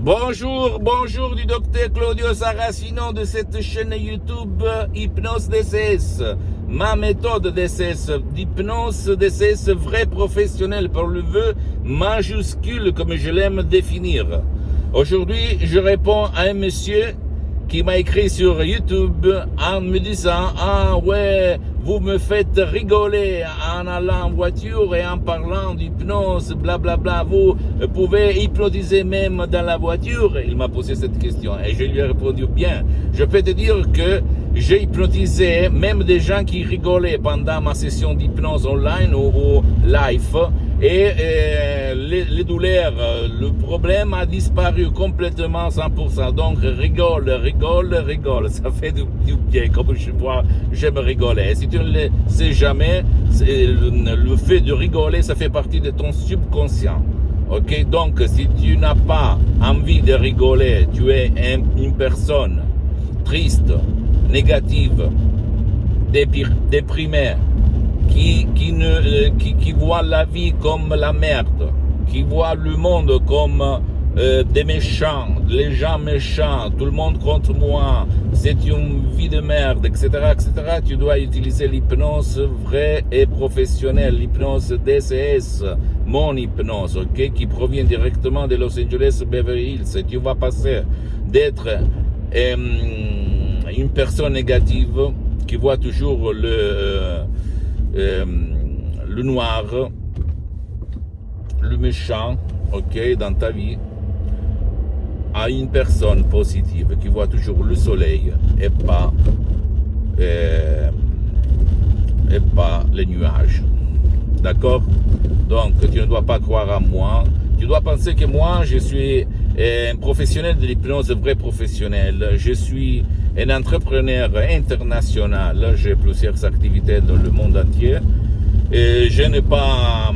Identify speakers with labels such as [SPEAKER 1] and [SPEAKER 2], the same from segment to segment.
[SPEAKER 1] Bonjour du docteur Claudio Saracino de cette chaîne YouTube Hypnose DCS. Ma méthode DCS, d'hypnose DCS vrai professionnel par le vœu majuscule comme je l'aime définir. Aujourd'hui, je réponds à un monsieur qui m'a écrit sur YouTube en me disant « Ah ouais, vous me faites rigoler en allant en voiture et en parlant d'hypnose, blablabla, vous pouvez hypnotiser même dans la voiture ?» Il m'a posé cette question et je lui ai répondu « Bien, je peux te dire que j'ai hypnotisé même des gens qui rigolaient pendant ma session d'hypnose online ou live et les douleurs, le problème a disparu complètement 100%. Donc rigole, ça fait du bien, comme j'aime rigoler. Et si tu ne le sais jamais, le fait de rigoler, ça fait partie de ton subconscient. Ok, donc si tu n'as pas envie de rigoler, tu es une personne triste, négative, déprimée, qui voit la vie comme la merde, qui voit le monde comme des méchants, les gens méchants, tout le monde contre moi, c'est une vie de merde, etc., tu dois utiliser l'hypnose vraie et professionnelle, l'hypnose DCS, mon hypnose, ok, qui provient directement de Los Angeles Beverly Hills. Et tu vas passer d'être une personne négative qui voit toujours le noir, le méchant, ok, dans ta vie, à une personne positive qui voit toujours le soleil et pas les nuages. D'accord? Donc, tu ne dois pas croire à moi. Tu dois penser que moi, je suis un professionnel de l'hypnose, vrai professionnel. Je suis un entrepreneur international. J'ai plusieurs activités dans le monde entier. Et je n'ai pas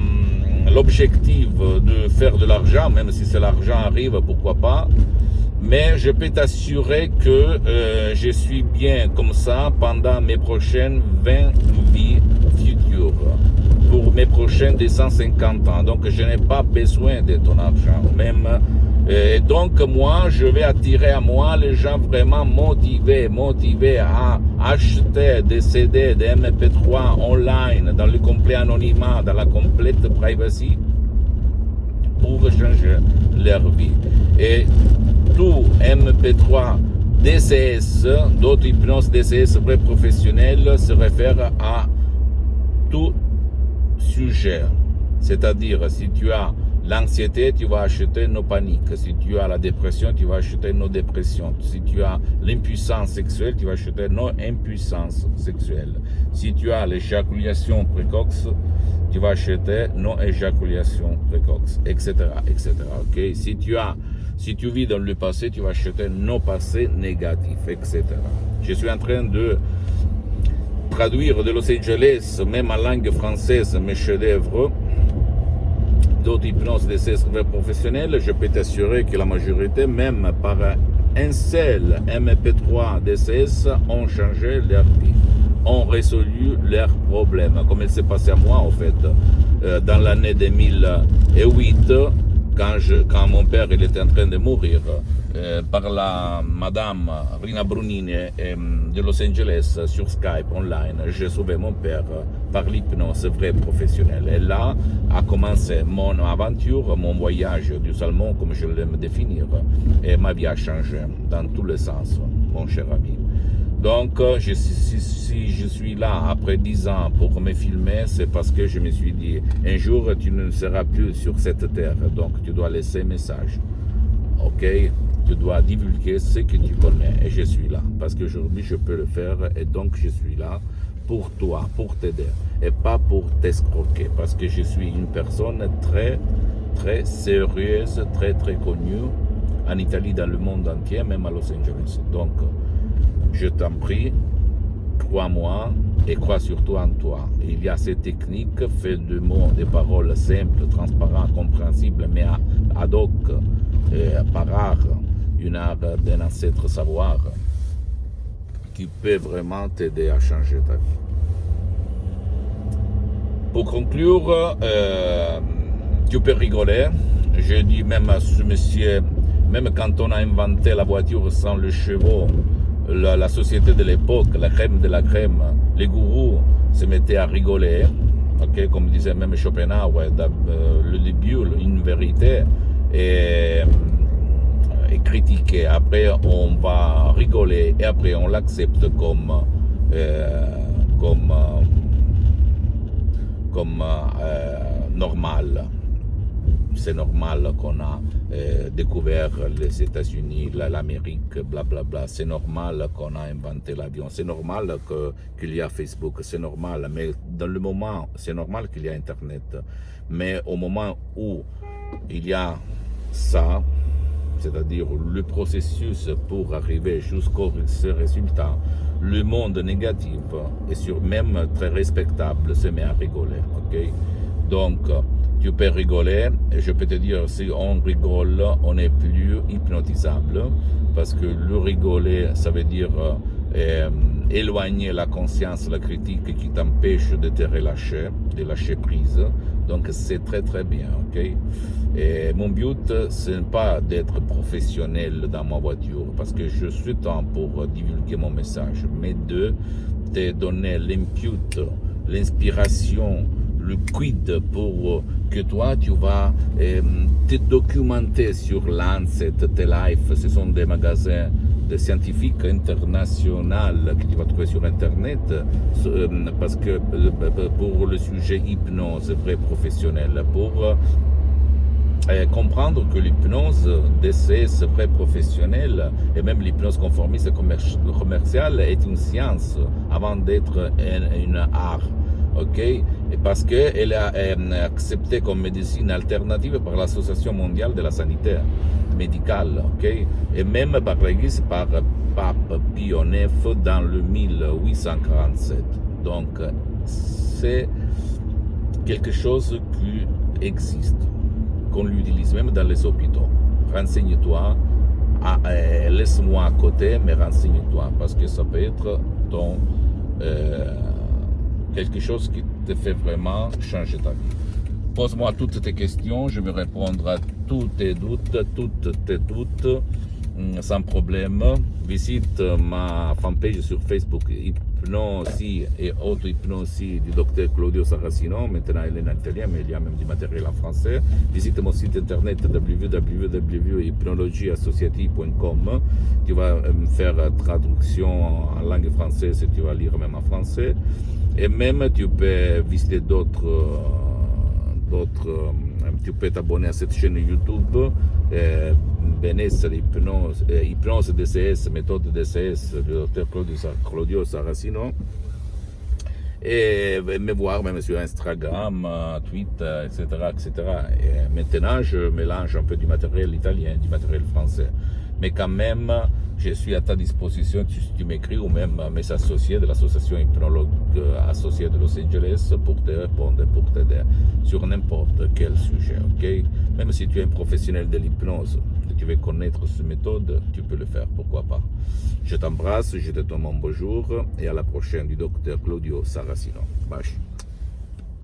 [SPEAKER 1] l'objectif de faire de l'argent, même si c'est l'argent arrive, pourquoi pas. Mais je peux t'assurer que je suis bien comme ça pendant mes prochaines 20 vies futures, pour mes prochains 250 ans. Donc je n'ai pas besoin de ton argent. Même, donc moi, je vais attirer à moi les gens vraiment motivés à acheter des CD, des MP3 online, dans le complet anonymat, dans la complète privacy, pour changer leur vie. Et tout MP3 DCS, d'autres hypnose DCS vrai professionnel, se réfère à tout sujet. C'est-à-dire, si tu as l'anxiété, tu vas acheter nos paniques. Si tu as la dépression, tu vas acheter nos dépressions. Si tu as l'impuissance sexuelle, tu vas acheter nos impuissances sexuelles. Si tu as l'éjaculation précoce, tu vas acheter nos éjaculations précoces, etc., ok? Si tu vis dans le passé, tu vas acheter nos passés négatifs, etc. Je suis en train de traduire de Los Angeles, même en langue française, mes chefs-d'œuvre d'autres hypnoses DCS professionnels. Je peux t'assurer que la majorité, même par un seul MP3 DCS, ont changé leur vie, ont résolu leurs problèmes, comme il s'est passé à moi, en fait, dans l'année 2008, quand mon père il était en train de mourir, par la madame Rina Brunini de Los Angeles sur Skype online, j'ai sauvé mon père par l'hypnose vraie professionnelle. Et là a commencé mon aventure, mon voyage du salmon, comme je l'aime définir, et ma vie a changé dans tous les sens, mon cher ami. Donc, si je suis là après 10 ans pour me filmer, c'est parce que je me suis dit, un jour, tu ne seras plus sur cette terre, donc tu dois laisser un message, ok? Tu dois divulguer ce que tu connais, et je suis là, parce qu'aujourd'hui, je peux le faire, et donc je suis là pour toi, pour t'aider, et pas pour t'escroquer, parce que je suis une personne très, très sérieuse, très, très connue, en Italie, dans le monde entier, même à Los Angeles. Donc, je t'en prie, crois-moi et crois surtout en toi. Il y a ces techniques faites de mots, de paroles simples, transparentes, compréhensibles, mais ad hoc, par art, une art d'un ancêtre savoir, qui peut vraiment t'aider à changer ta vie. Pour conclure, tu peux rigoler. Je dis même à ce monsieur Même quand on a inventé la voiture sans le chevaux, la société de l'époque, la crème de la crème, les gourous se mettaient à rigoler, okay, comme disait même Schopenhauer, le début, une vérité, et critiquer. Après, on va rigoler et après, on l'accepte comme normal. C'est normal qu'on a découvert les États-Unis, l'Amérique, blablabla. C'est normal qu'on a inventé l'avion. C'est normal qu'il y a Facebook. C'est normal. Mais dans le moment, c'est normal qu'il y a Internet. Mais au moment où il y a ça, c'est-à-dire le processus pour arriver jusqu'au ce résultat, le monde négatif est même très respectable, se met à rigoler. Okay? Donc, tu peux rigoler, et je peux te dire, si on rigole, on n'est plus hypnotisable, parce que le rigoler, ça veut dire éloigner la conscience, la critique qui t'empêche de te relâcher, de lâcher prise. Donc c'est très très bien, ok? Et mon but, ce n'est pas d'être professionnel dans ma voiture, parce que je suis temps pour divulguer mon message, mais de te donner l'input, l'inspiration, le quid pour que toi, tu vas te documenter sur Lancet, T-Life, ce sont des magasins de scientifiques internationaux que tu vas trouver sur Internet, parce que pour le sujet hypnose vrai professionnel, pour comprendre que l'hypnose DCS vrai professionnel et même l'hypnose conformiste commerciale est une science avant d'être une art. Ok, et parce qu'elle est acceptée comme médecine alternative par l'Association mondiale de la santé médicale, ok, et même par l'Église, par Pape Pie IX dans le 1847. Donc, c'est quelque chose qui existe, qu'on l'utilise même dans les hôpitaux. Renseigne-toi, laisse-moi à côté, mais renseigne-toi, parce que ça peut être ton... quelque chose qui te fait vraiment changer ta vie. Pose-moi toutes tes questions, je vais répondre à tous tes doutes, sans problème. Visite ma fanpage sur Facebook, Hypnosie et auto-hypnosie du docteur Claudio Saracino. Maintenant, elle est en italien, mais il y a même du matériel en français. Visite mon site internet www.hypnologieassociative.com. Tu vas faire traduction en langue française et tu vas lire même en français. Et même, tu peux visiter tu peux t'abonner à cette chaîne YouTube, Benessere Hypnose DCS, méthode DCS, du docteur Claudio Saracino. Et me voir même sur Instagram, Twitter, etc. Et maintenant, je mélange un peu du matériel italien, du matériel français. Mais quand même, je suis à ta disposition si tu m'écris ou même mes associés de l'association hypnologue associée de Los Angeles pour te répondre, pour t'aider sur n'importe quel sujet, ok? Même si tu es un professionnel de l'hypnose et tu veux connaître cette méthode, tu peux le faire, pourquoi pas. Je t'embrasse, je te donne mon bonjour et à la prochaine du docteur Claudio Saracino. Bye.